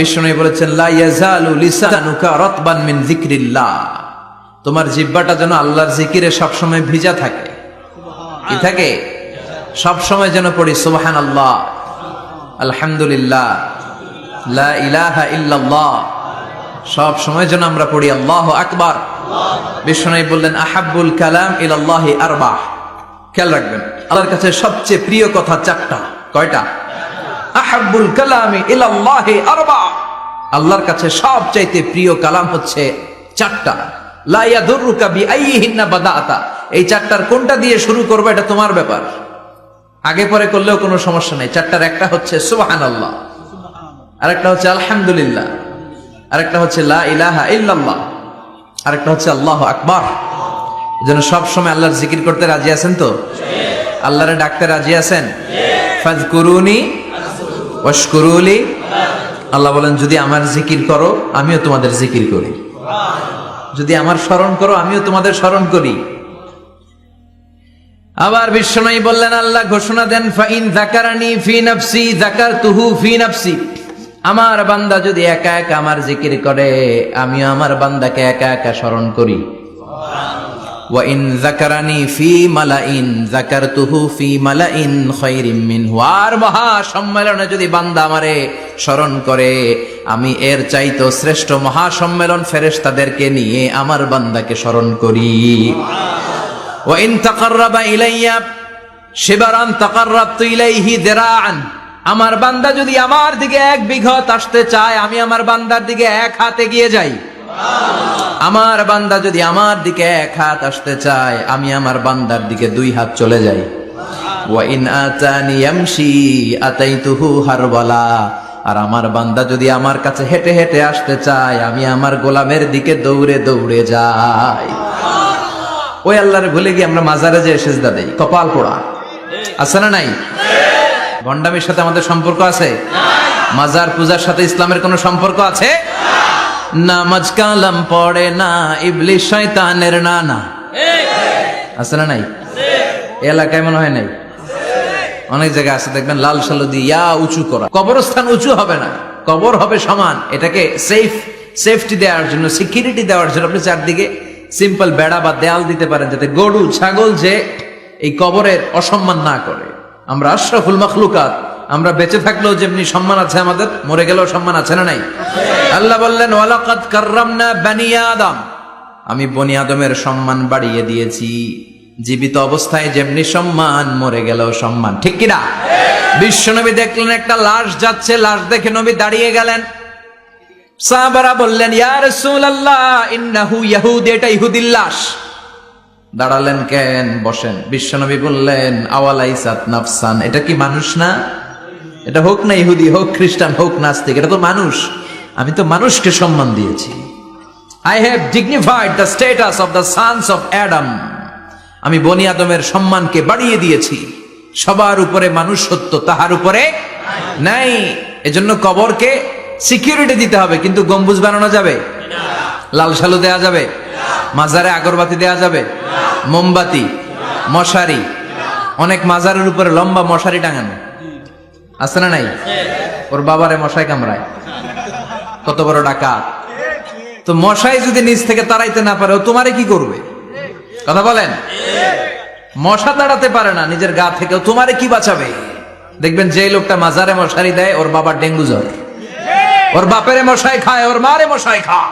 বিষ্ণু বলেছেন লা ইয়াজালু লিসানুকা রাতবান মিন যিকরিল্লাহ, তোমার জিহ্বাটা যেন আল্লাহর জিকিরে সবসময় ভিজা থাকে। কি থাকে? সবসময় যেন পড়ি সুবহানাল্লাহ, আলহামদুলিল্লাহ, লা ইলাহা ইল্লাল্লাহ, সব সময় যেন আমরা পড়ি আল্লাহু আকবার। বিষ্ণু বললেন আহাব্বুল কালাম ইলাল্লাহি আরবাহ, খেয়াল রাখবেন আল্লাহর কাছে সবচেয়ে প্রিয় কথা চারটা। কয়টা? আহাব্বুল কালামি ইলাল্লাহি আরবা, আল্লাহর কাছে সবচাইতে প্রিয় কালাম হচ্ছে চারটা। লা ইয়াদুররুকা বিআইয়িহিন্না বাদাতা, এই চারটার কোনটা দিয়ে শুরু করবে এটা তোমার ব্যাপার, আগে পরে করলেও কোনো সমস্যা নেই। চারটার একটা হচ্ছে সুবহানাল্লাহ, আরেকটা হচ্ছে আলহামদুলিল্লাহ, আরেকটা হচ্ছে লা ইলাহা ইল্লাল্লাহ, আরেকটা হচ্ছে আল্লাহু আকবার। এজন্য সব সময় আল্লাহর জিকির করতে রাজি আছেন তো? আল্লাহরে ডাকতে রাজি আছেন? ফাযকুরুনি ওয়াশকুরুলি, আল্লাহ বলেন যদি আমার জিকির করো আমিও তোমাদের জিকির করি, যদি আমার স্মরণ করো আমিও তোমাদের স্মরণ করি। আবার বিশ্বনবী বললেন, আল্লাহ ঘোষণা দেন ফাইন যাকারানি ফি নাফসি যাকারতুহু ফি নাফসি, আমার বান্দা যদি একা একা আমার জিকির করে আমিও আমার বান্দাকে একা একা স্মরণ করি। ওয়া ইন যাকারানি ফি মালাইন যাকারতুহু ফি মালাইন খায়রিম মিনহু, আর মহা সম্মেলনে যদি বান্দা আমারে স্মরণ করে আমি এর চাইতো শ্রেষ্ঠ মহা সম্মেলন ফেরেশতাদেরকে নিয়ে আমার বান্দাকে স্মরণ করি। ওয়া ইন তাকাররাবা ইলাইয়া শিবরান তাকাররাবতু ইলাইহি দিরাআন, আমার বান্দা যদি আমার দিকে এক বিঘত আসতে চায় আমি আমার বান্দার দিকে এক হাত এগিয়ে যাই। আমার বান্দা যদি আমার দিকে এক হাত আসতে চায় আমি আমার বান্দার দিকে দুই হাত চলে যাই। ওয়া ইন আতানি ইয়ামশি আতাইতুহু হারওয়ালা, আর আমার বান্দা যদি আমার কাছে হেঁটে হেঁটে আসতে চায় আমি আমার গোলামের দিকে দৌড়ে দৌড়ে যাই। ওই আল্লাহরে ভুলে গিয়ে আমরা মাজারে যে সেজদা দেই, কপাল পোড়া। আছে না নাই? ভণ্ডামির সাথে আমাদের সম্পর্ক আছে? মাজার পূজার সাথে ইসলামের কোনো সম্পর্ক আছে? নামাজ কালাম পড়ে না ইবলিশ শয়তানের নানা, আছে না নাই? এলাকায় মনে হয় নাই, অনেক জায়গায় আছে দেখবেন লাল সালু দিয়া উঁচু করা। কবরস্থান উঁচু হবে না, কবর হবে সমান। এটাকে সেফটি দেওয়ার জন্য, সিকিউরিটি দেওয়ার জন্য আপনি চারদিকে সিম্পল বেড়া বা দেয়াল দিতে পারেন যাতে গরু ছাগল যে এই কবরের অসম্মান না করে। আমরা আশরাফুল মাখলুকাত, আমরা বেঁচে থাকলেও যেমনি সম্মান আছে আমাদের, মরে গেলেও সম্মান আছে না নাই? আল্লাহ বললেন ওয়ালাকাদ কাররামনা বানি আদম, আমি বনি আদমের সম্মান বাড়িয়ে দিয়েছি। জীবিত অবস্থায় যেমনি সম্মান, মরে গেলেও সম্মান, ঠিক কিনা? বিশ্বনবী দেখলেন একটা লাশ যাচ্ছে, লাশ দেখে নবী দাঁড়িয়ে গেলেন। সাহাবারা বললেন ইয়া রাসূলুল্লাহ ইন্নাহু ইয়াহুদ, এটা ইহুদির লাশ। দাঁড়ালেন কেন? বসেন। বিশ্বনবী বললেন আওয়ালাইসাত নাফসান, এটা কি মানুষ না? এটা হোক না ইহুদি, হোক খ্রিস্টান, হোক নাস্তিক, এটা তো মানুষ। আমি তো মানুষকে সম্মান দিয়েছি। I have dignified the status of the sons of Adam, আমি বনি আদমের সম্মানকে বাড়িয়ে দিয়েছি। সবার উপরে মানুষ সত্য, তাহার উপরে নাই। এজন্য কবরকে সিকিউরিটি দিতে হবে, কিন্তু গম্বুজ বানানো যাবে? লাল সালু দেয়া যাবে? মাজারে আগরবাতি দেয়া যাবে? মোমবাতি, মশারি, অনেক মাজারের উপরে লম্বা মশারি টাঙানো আছে না নাই? ওর বাবারে মশাই কামড়ায়, কত বড় ডাকাত। তো মশাই যদি নিচ থেকে তাড়াইতে না পারে ও তোমারে কি করবে? কথা বলেন। মশা তাড়াতে পারে না নিজের গা থেকে, তোমারে কি বাঁচাবে? দেখবেন যে লোকটা মাজারে মশারি দেয় ওর বাবার ডেঙ্গু জ্বর, ওর বাপেরে মশাই খায়, ওর মারে মশাই খায়।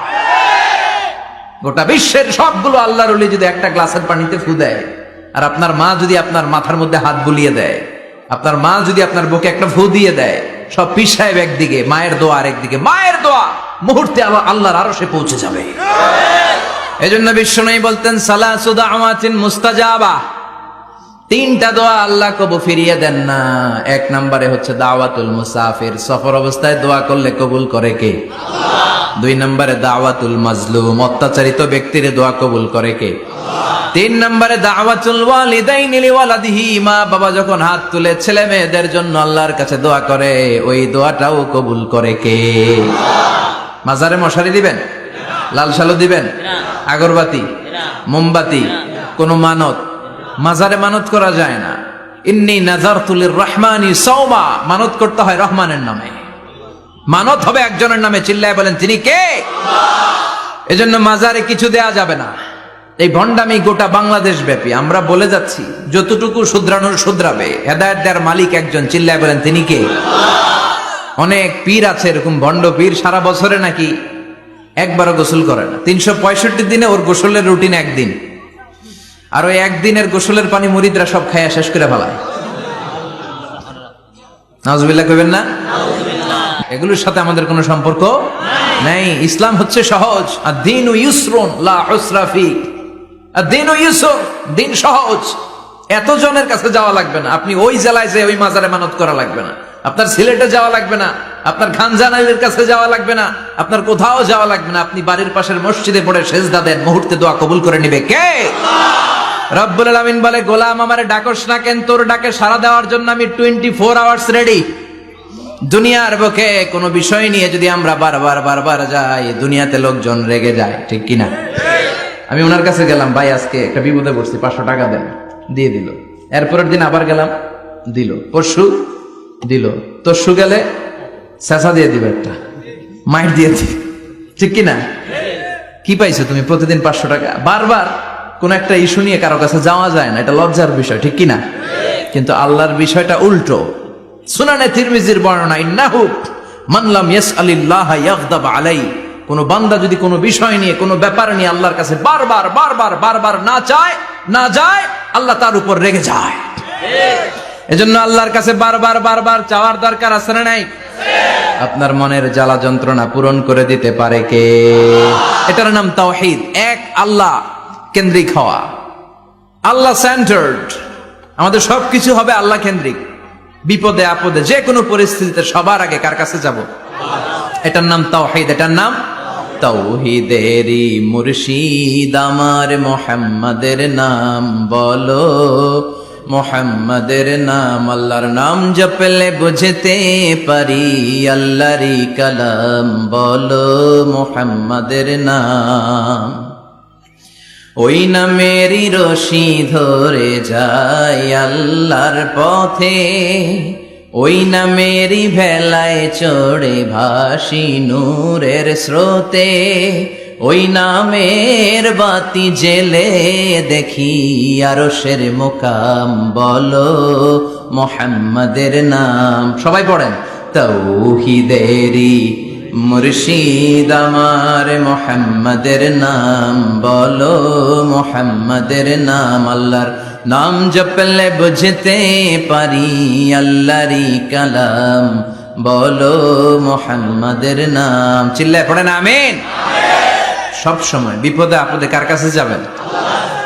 গোটা বিশ্বের সবগুলো আল্লাহর ওলি যদি একটা গ্লাসের পানিতে ফু দেয়, আর আপনার মা যদি আপনার মাথার মধ্যে হাত বুলিয়ে দেয়, আপনার মা যদি আপনার বুকে একটা ফু দিয়ে দেয়, সব পীর সাহেব একদিকে, মায়ের দোয়া আরেকদিকে, মায়ের দোয়া মুহূর্তে আল্লাহর আরশে পৌঁছে যাবে। এজন্য বিশ্বনবী বলতেন সালাসু দাওয়াতিন মুস্তাজাবা, তিনটা দোয়া আল্লাহ কবুল ফিরিয়ে দেন না। এক নম্বরে হচ্ছে দাওয়াতুল মুসাফির, সফর অবস্থায় দোয়া করলে কবুল করে কে? আল্লাহ। দুই নম্বরে দাওয়াতুল মাজলুম, অত্যাচারিত ব্যক্তির দোয়া কবুল করে কে? আল্লাহ। তিন নম্বরে দাওয়াতুল ওয়ালিদাইনি লিওয়ালাদিহি, মা বাবা যখন হাত তুলে ছেলে মেয়েদের জন্য আল্লাহর কাছে দোয়া করে, ওই দোয়াটাও কবুল করে কে? আল্লাহ। মাজারে মশারি দিবেন? লাল সালু দিবেন? আগরবাতি, মোমবাতি, কোন মানত? মাজারে মানত করা যায় না। ইন্নী নাযারতু লির রহমানি সাওমা, মানত করতে হয় রহমানের নামে। মানত হবে একজনের নামে, চিল্লায় বলেন তিনি কে? এজন্য মাজারে কিছু দেয়া যাবে না। এই ভণ্ডামি গোটা বাংলাদেশ ব্যাপী। আমরা বলে যাচ্ছি যতটুকু শুধরানোর শুধরাবে, হেদায়েত দেওয়ার মালিক একজন, চিল্লায় বলেন তিনি কে? অনেক পীর আছে এরকম ভণ্ড পীর, সারা বছরে নাকি একবারও গোসল করে না, 365 দিনে ওর গোসলের রুটিন একদিন, আর ওই একদিনের গোসলের পানি মুরিদরা সব খাইয়া শেষ করে ফেলায়। নাউজুবিল্লাহ কইবেন না? এগুলোর সাথে আমাদের কোনো সম্পর্ক নাই। ইসলাম হচ্ছে সহজ। আদ-দীনু ইউসরুন লা উসরা ফি। আদ-দীনু ইউসর, দিন সহজ। এত জনের কাছে যাওয়া লাগবে না, আপনি ওই জেলায় যে ওই মাজারে মানত করা লাগবে না, আপনার সিলেটে যাওয়া লাগবে না, আপনার খানজানাইলের কাছে যাওয়া লাগবে না, আপনার কোথাও যাওয়া লাগবে না। আপনি বাড়ির পাশের মসজিদে পড়ে সেজদা দেন, মুহূর্তে দোয়া কবুল করে নিবে কে? রব্বুল আলামিন বলে, গোলাম আমারে ডাকস না কেন? তোর ডাকে সাড়া দেওয়ার জন্য আমি 24 আওয়ার্স রেডি। দুনিয়ার বুকে কোনো বিষয় নিয়ে যদি আমরা বারবার যাই, দুনিয়াতে লোকজন রেগে যায়, ঠিক কিনা? আমি ওনার কাছে গেলাম, ভাই আজকে একটা বিপদে পড়ছি, 500 টাকা দেন, দিয়ে দিল। এরপরের দিন আবার গেলাম, দিল। পরশু দিল, তরশু গেলে চেঁচা দিয়ে দিবে, একটা মাইট দিয়ে দিবে, ঠিক কিনা? কি পাইছো তুমি? প্রতিদিন 500 টাকা। বারবার কোন একটা ইস্যু নিয়ে কারো কাছে যাওয়া যায় না, এটা লজ্জার বিষয়, ঠিক কিনা? কিন্তু আল্লাহর বিষয়টা উল্টো। সুনানে তিরমিজির বর্ণনা, ইন্নাহু মান লাম ইয়াসআলিল্লাহ ইয়াগদাব আলাইহি। কোন বান্দা যদি কোনো বিষয় নিয়ে, কোনো ব্যাপার নিয়ে আল্লাহর কাছে বারবার না চায়, না যায়, আল্লাহ তার উপর রেগে যায়। এজন্য আল্লাহর কাছে বারবার চাওয়ার দরকার আছে না নাই? আপনার মনের জ্বালা যন্ত্রণা পূরণ করে দিতে পারে কে? এটার নাম তাওহীদ। এক আল্লাহ কেন্দ্রিক হওয়া, আল্লাহ সেন্টার্ড। আমাদের সবকিছু হবে আল্লাহ কেন্দ্রিক। বিপদে আপদে যে কোনো পরিস্থিতিতে সবার আগে কার কাছে যাব? এটার নাম তাওহীদ। এটার নাম তাওহীদেরই মুর্শিদ আমার মুহাম্মাদের নাম বলো, মুহাম্মাদের নাম। আল্লাহর নাম জপলে বুঝতে পারি আল্লাহরই কালাম বলো, মুহাম্মাদের নাম। ওই নামেরই রশি ধরে যায় আল্লাহর পথে, ওই নামেরই ভেলায় চড়ে ভাসি নূরের স্রোতে, ওই নামের বাতি জেলে দেখি আরশের মুকাম বলো, মুহাম্মাদের নাম। সবাই পড়েন, তাওহীদেরই মুর্শিদ আমার মুহাম্মাদের নাম বলো, মুহাম্মাদের নাম। আল্লাহর নাম জপলে বুঝতে পারি আল্লাহরই কালাম বলো, মুহাম্মাদের নাম। চিল্লায় পড়েন আমিন। সব সময় বিপদে আপদে কার কাছে যাবেন?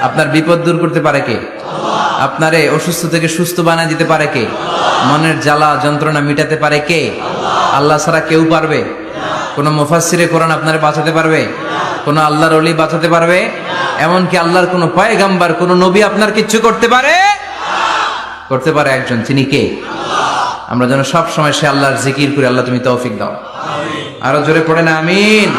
আপনার বিপদ দূর করতে পারে কে? আপনারে অসুস্থ থেকে সুস্থ বানায় দিতে পারে কে? মনের জ্বালা যন্ত্রণা মিটাতে পারে কে? আল্লাহ ছাড়া কেউ পারবে? কোন মুফাসসিরে কোরআন আপনারে বাঁচাতে পারবে? কোন আল্লাহর ওলি বাঁচাতে পারবে? এমনকি আল্লাহর কোন পয়গাম্বর, কোন নবী আপনার কিচ্ছু করতে পারে? করতে পারে একজন, তিনি কে? আমরা যেন সব সময় সে আল্লাহর জিকির করি। আল্লাহ তুমি তৌফিক দাও। আরো জোরে পড়েন আমিন।